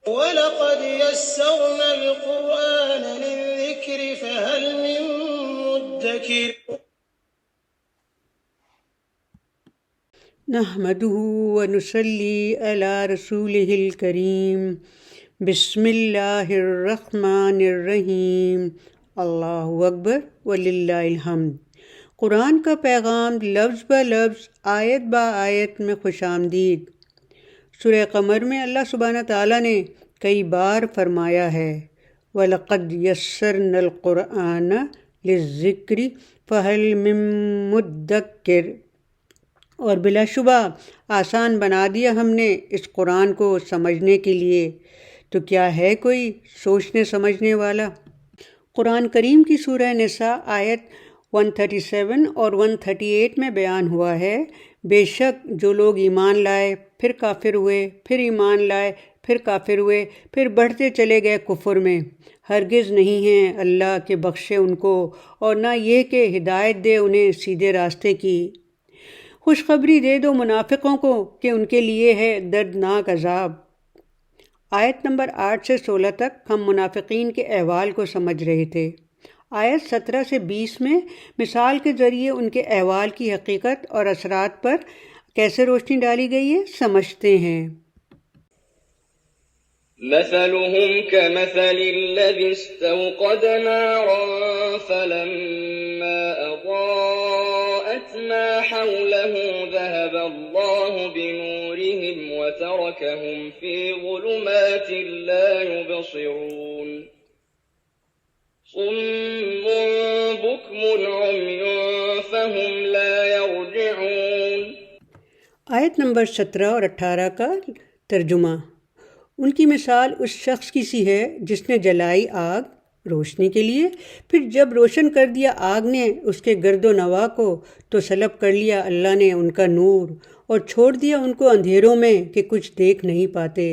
وَلَقَدْ يَسَّرْنَا الْقُرْآنَ لِلذِّكْرِ فَهَلْ مِن مُّدَّكِرٍ نحمده ونصلي على رسوله الكريم بسم اللہ الرحمن الرحیم اللہ اکبر وللہ الحمد۔ قرآن کا پیغام لفظ بہ لفظ آیت با آیت میں خوش آمدید۔ سورہ قمر میں اللہ سبحانہ تعالیٰ نے کئی بار فرمایا ہے وَلَقَدْ يَسَّرْنَا الْقُرْآنَ لِلذِّكْرِ فَهَلْ مِن مُّدَّكِرٍ، اور بلا شبہ آسان بنا دیا ہم نے اس قرآن کو سمجھنے کے لیے، تو کیا ہے کوئی سوچنے سمجھنے والا؟ قرآن کریم کی سورہ نساء آیت 137 اور 138 میں بیان ہوا ہے، بے شک جو لوگ ایمان لائے پھر کافر ہوئے، پھر ایمان لائے پھر کافر ہوئے، پھر بڑھتے چلے گئے کفر میں، ہرگز نہیں ہیں اللہ کہ بخشے ان کو، اور نہ یہ کہ ہدایت دے انہیں سیدھے راستے کی۔ خوشخبری دے دو منافقوں کو کہ ان کے لیے ہے دردناک عذاب۔ آیت نمبر 8 سے 16 تک ہم منافقین کے احوال کو سمجھ رہے تھے۔ آیت 17 سے 20 میں مثال کے ذریعے ان کے احوال کی حقیقت اور اثرات پر کیسے روشنی ڈالی گئی ہے سمجھتے ہیں۔ مثلهم كمثل الذي استوقد نارا فلما أضاءت ما حوله ذهب الله بنورهم وتركهم في ظلمات لا يبصرون صم بكم عمي فهم لا يرجعون۔ آیت نمبر 17 اور 18 کا ترجمہ۔ ان کی مثال اس شخص کی سی ہے جس نے جلائی آگ روشنی کے لیے، پھر جب روشن کر دیا آگ نے اس کے گرد و نواح کو تو سلب کر لیا اللہ نے ان کا نور اور چھوڑ دیا ان کو اندھیروں میں کہ کچھ دیکھ نہیں پاتے۔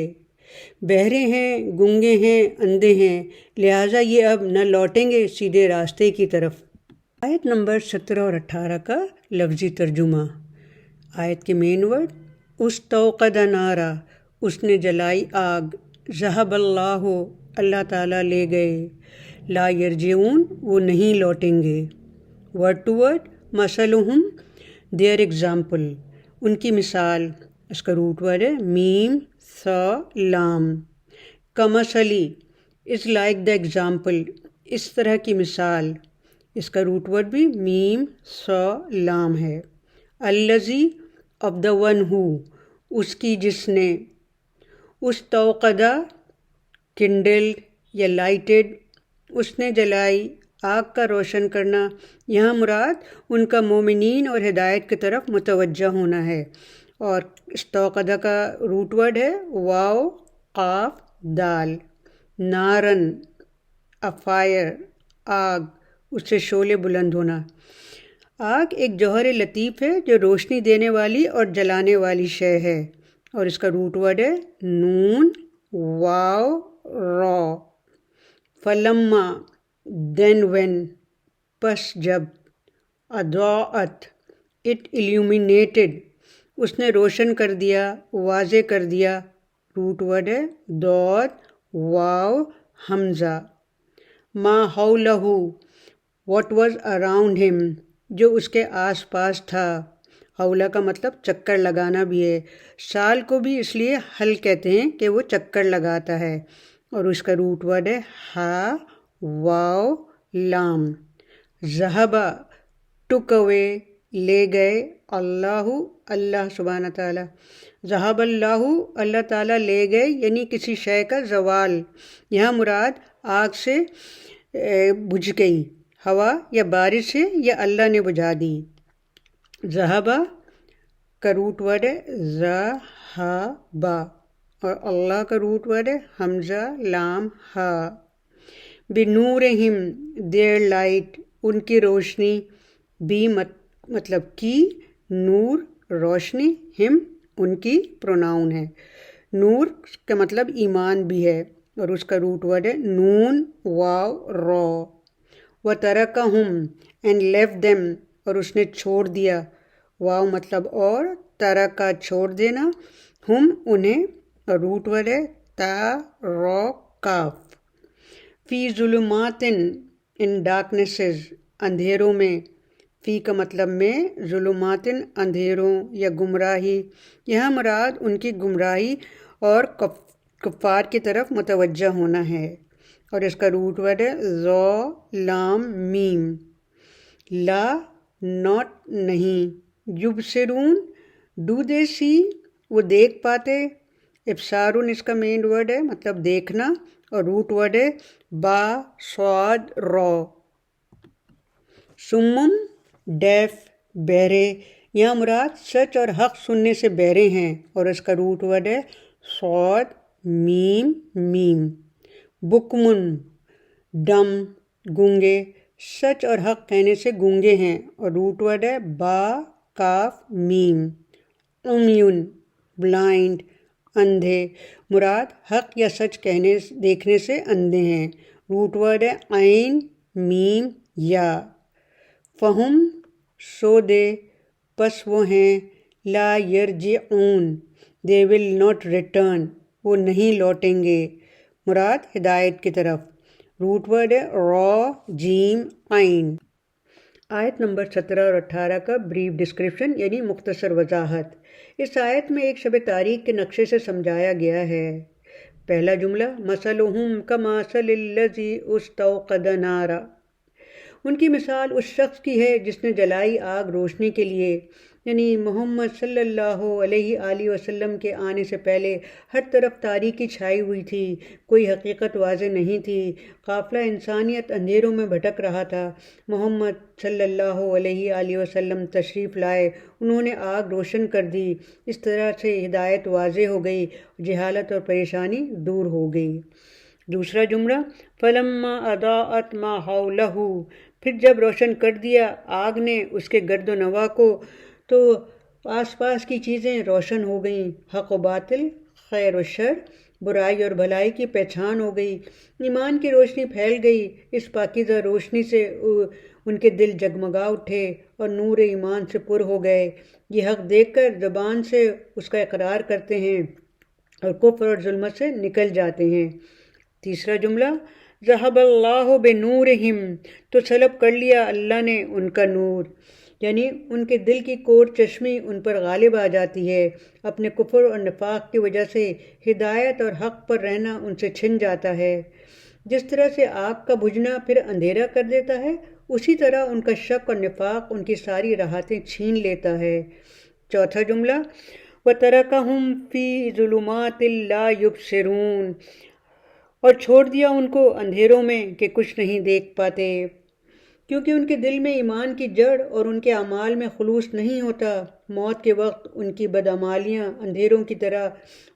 بہرے ہیں، گنگے ہیں، اندھے ہیں، لہٰذا یہ اب نہ لوٹیں گے سیدھے راستے کی طرف۔ آیت نمبر 17 اور 18 کا لفظی ترجمہ۔ آیت کے مین ورڈ استوقد نارا، اس نے جلائی آگ، ذہب اللہ، اللہ تعالیٰ لے گئے، لا یرجعون، وہ نہیں لوٹیں گے۔ ورڈ ٹو ورڈ، مثلہم، دیئر ایگزامپل، ان کی مثال، اس کا روٹ ورڈ ہے میم ثا لام، کمثلی از لائک دا ایگزامپل، اس طرح کی مثال، اس کا روٹ ورڈ بھی میم ثا لام ہے۔ الذی، آف دا ون ہو، اس کی جس نے، استوقدہ، کنڈلڈ یا لائٹڈ، اس نے جلائی، آگ کا روشن کرنا، یہاں مراد ان کا مومنین اور ہدایت کی طرف متوجہ ہونا ہے۔ اور استوقدہ کا روٹ ورڈ ہے واو قاف دال، نارن، افائر، آگ، اس سے شعلے بلند ہونا۔ آگ ایک جوہر لطیف ہے جو روشنی دینے والی اور جلانے والی شے ہے، اور اس کا روٹ ورڈ ہے نون واو را۔ فلما، دین وین، پس جب، اضاءت، اٹ illuminated، اس نے روشن کر دیا، واضح کر دیا، روٹ ورڈ ہے ضاد واو حمزہ۔ ما حولہ، واٹ واز اراؤنڈ ہم، جو اس کے آس پاس تھا۔ حولہ کا مطلب چکر لگانا بھی ہے، سال کو بھی اس لیے حل کہتے ہیں کہ وہ چکر لگاتا ہے، اور اس کا روٹ ورڈ ہے ہا واو لام۔ ذہبہ، ٹک اوے، لے گئے، اللہ، اللہ سبحانہ تعالیٰ، ذہب اللہ، اللہ تعالیٰ لے گئے، یعنی کسی شے کا زوال، یہاں مراد آگ سے بجھ گئی، ہوا یا بارش سے، یا اللہ نے بجھا دی۔ ذہبہ کا روٹ ورڈ ہے ذہبہ، اور اللہ کا روٹ ورڈ ہے حمزہ لام ہا۔ بنورہم، دیئر لائٹ، ان کی روشنی، بھی مطلب کی، نور روشنی، ہم ان کی پروناؤن ہے، نور کا مطلب ایمان بھی ہے، اور اس کا روٹ ورڈ ہے نون واو را۔ وَتَرَكَهُمْ، اینڈ لیفٹ دیم، اور اس نے چھوڑ دیا، واو مطلب اور، ترکا چھوڑ دینا، ہم انہیں، اور روٹ ورڈ ہے تا را کاف. فی ظلمات ان ڈارکنیسز اندھیروں میں. فی کا مطلب میں، ظلمات اندھیروں یا گمراہی. یہاں مراد ان کی گمراہی اور کفار کی طرف متوجہ ہونا ہے، اور اس کا روٹ ورڈ ہے ذا لام میم. لا ناٹ نہیں. یبصرون ڈو دے سی وہ دیکھ پاتے. ابصارون اس کا مین ورڈ ہے، مطلب دیکھنا، اور روٹ ورڈ ہے با صاد را. سمم ڈیف بہرے. یہاں مراد سچ اور حق سننے سے بہرے ہیں، اور اس کا روٹ ورڈ ہے صاد میم میم. بکمن ڈم گونگے. سچ اور حق کہنے سے گونگے ہیں، اور روٹ ورڈ ہے با کاف میم. عمیون بلائنڈ اندھے. مراد حق یا سچ دیکھنے سے اندھے ہیں. روٹ ورڈ ہے عین میم یا. فہم سو دے پس وہ ہیں. لا یرجعون دے ول ناٹ ریٹرن وہ نہیں لوٹیں گے. مراد ہدایت کی طرف. روٹ ورڈ ہے را جیم عین. آیت نمبر 17 اور 18 کا بریف ڈسکرپشن یعنی مختصر وضاحت. اس آیت میں ایک شب تاریخ کے نقشے سے سمجھایا گیا ہے. پہلا جملہ مثلہم کمثل الذی استوقد نارا. ان کی مثال اس شخص کی ہے جس نے جلائی آگ روشنی کے لیے. یعنی محمد صلی اللہ علیہ وآلہ وسلم کے آنے سے پہلے ہر طرف تاریکی چھائی ہوئی تھی، کوئی حقیقت واضح نہیں تھی. قافلہ انسانیت اندھیروں میں بھٹک رہا تھا. محمد صلی اللہ علیہ وآلہ وسلم تشریف لائے، انہوں نے آگ روشن کر دی. اس طرح سے ہدایت واضح ہو گئی، جہالت اور پریشانی دور ہو گئی. دوسرا جملہ فلما اضاءت ما حولہ. پھر جب روشن کر دیا آگ نے اس کے گرد و نواح کو تو آس پاس کی چیزیں روشن ہو گئیں. حق و باطل، خیر و شر، برائی اور بھلائی کی پہچان ہو گئی. ایمان کی روشنی پھیل گئی. اس پاکیزہ روشنی سے ان کے دل جگمگا اٹھے اور نور ایمان سے پر ہو گئے. یہ حق دیکھ کر زبان سے اس کا اقرار کرتے ہیں اور کفر اور ظلمت سے نکل جاتے ہیں. تیسرا جملہ ذہب اللہ بنورہم. تو سلب کر لیا اللہ نے ان کا نور. یعنی ان کے دل کی کور چشمی ان پر غالب آ جاتی ہے. اپنے کفر اور نفاق کی وجہ سے ہدایت اور حق پر رہنا ان سے چھن جاتا ہے. جس طرح سے آگ کا بجھنا پھر اندھیرا کر دیتا ہے، اسی طرح ان کا شک اور نفاق ان کی ساری راحتیں چھین لیتا ہے. چوتھا جملہ وَتَرَكَهُمْ فِي ظُلُمَاتٍ لَا يُبْصِرُونَ. اور چھوڑ دیا ان کو اندھیروں میں کہ کچھ نہیں دیکھ پاتے، کیونکہ ان کے دل میں ایمان کی جڑ اور ان کے اعمال میں خلوص نہیں ہوتا. موت کے وقت ان کی بدعمالیاں اندھیروں کی طرح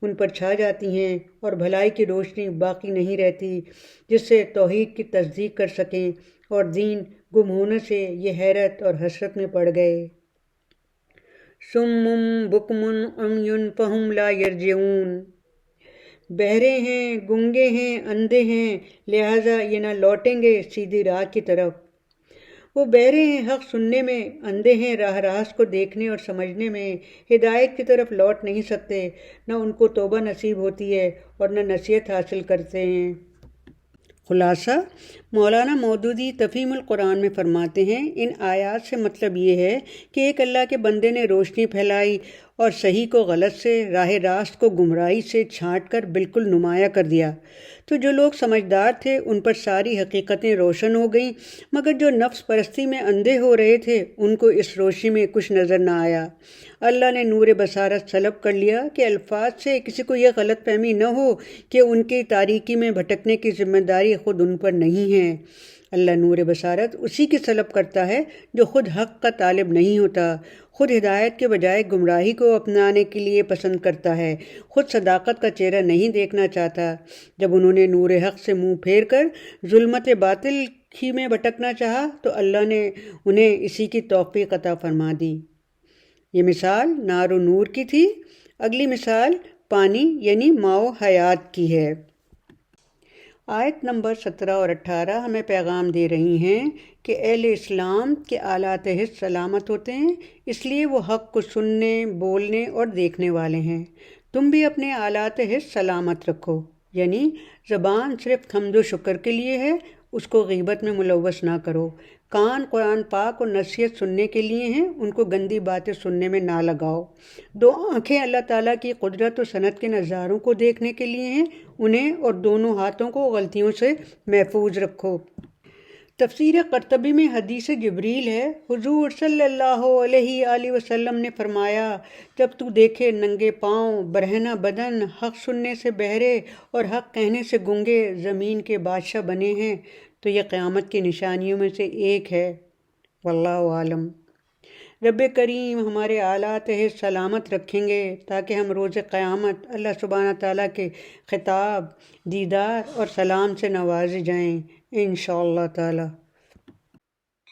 ان پر چھا جاتی ہیں اور بھلائی کی روشنی باقی نہیں رہتی جس سے توحید کی تصدیق کر سکیں، اور دین گم ہونے سے یہ حیرت اور حسرت میں پڑ گئے. صم بکم عمی فہم لا یرجعون. بہرے ہیں، گونگے ہیں، اندھے ہیں، لہٰذا یہ نہ لوٹیں گے سیدھی راہ کی طرف. وہ بہرے ہیں حق سننے میں، اندھے ہیں راہ راست کو دیکھنے اور سمجھنے میں. ہدایت کی طرف لوٹ نہیں سکتے، نہ ان کو توبہ نصیب ہوتی ہے اور نہ نصیحت حاصل کرتے ہیں. خلاصہ مولانا مودودی تفہیم القرآن میں فرماتے ہیں، ان آیات سے مطلب یہ ہے کہ ایک اللہ کے بندے نے روشنی پھیلائی اور صحیح کو غلط سے، راہ راست کو گمراہی سے چھانٹ کر بالکل نمایاں کر دیا. تو جو لوگ سمجھدار تھے ان پر ساری حقیقتیں روشن ہو گئیں، مگر جو نفس پرستی میں اندھے ہو رہے تھے ان کو اس روشنی میں کچھ نظر نہ آیا. اللہ نے نور بصارت سلب کر لیا کہ الفاظ سے کسی کو یہ غلط فہمی نہ ہو کہ ان کی تاریکی میں بھٹکنے کی ذمہ داری خود ان پر نہیں ہے. اللہ نور بصارت اسی کی سلب کرتا ہے جو خود حق کا طالب نہیں ہوتا، خود ہدایت کے بجائے گمراہی کو اپنانے کے لیے پسند کرتا ہے، خود صداقت کا چہرہ نہیں دیکھنا چاہتا. جب انہوں نے نور حق سے منہ پھیر کر ظلمت باطل ہی میں بھٹکنا چاہا تو اللہ نے انہیں اسی کی توفیق عطا فرما دی. یہ مثال نار و نور کی تھی. اگلی مثال پانی یعنی ماء و حیات کی ہے. آیت نمبر 17 اور 18 ہمیں پیغام دے رہی ہیں کہ اہل اسلام کے آلات حس سلامت ہوتے ہیں، اس لیے وہ حق کو سننے، بولنے اور دیکھنے والے ہیں. تم بھی اپنے آلات حس سلامت رکھو، یعنی زبان صرف حمد و شکر کے لیے ہے، اس کو غیبت میں ملوث نہ کرو۔ کان قرآن پاک اور نصیحت سننے کے لیے ہیں، ان کو گندی باتیں سننے میں نہ لگاؤ۔ دو آنکھیں اللہ تعالیٰ کی قدرت و صنعت کے نظاروں کو دیکھنے کے لیے ہیں، انہیں اور دونوں ہاتھوں کو غلطیوں سے محفوظ رکھو۔ تفسیر قرطبی میں حدیث جبریل ہے، حضور صلی اللہ علیہ وآلہ وسلم نے فرمایا، جب تو دیکھے ننگے پاؤں، برہنہ بدن، حق سننے سے بہرے اور حق کہنے سے گنگے زمین کے بادشاہ بنے ہیں تو یہ قیامت کی نشانیوں میں سے ایک ہے۔ واللہ عالم۔ رب کریم ہمارے آلات حس سلامت رکھیں گے تاکہ ہم روز قیامت اللہ سبحانہ تعالیٰ کے خطاب، دیدار اور سلام سے نوازے جائیں انشاءاللہ تعالی۔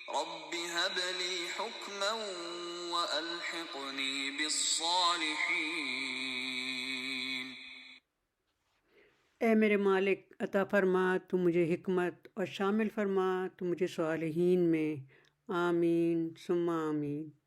رب هب لي حكما وألحقني بالصالحين۔ اے میرے مالک عطا فرما تو مجھے حکمت، اور شامل فرما تو مجھے صالحین میں۔ آمین ثم آمین۔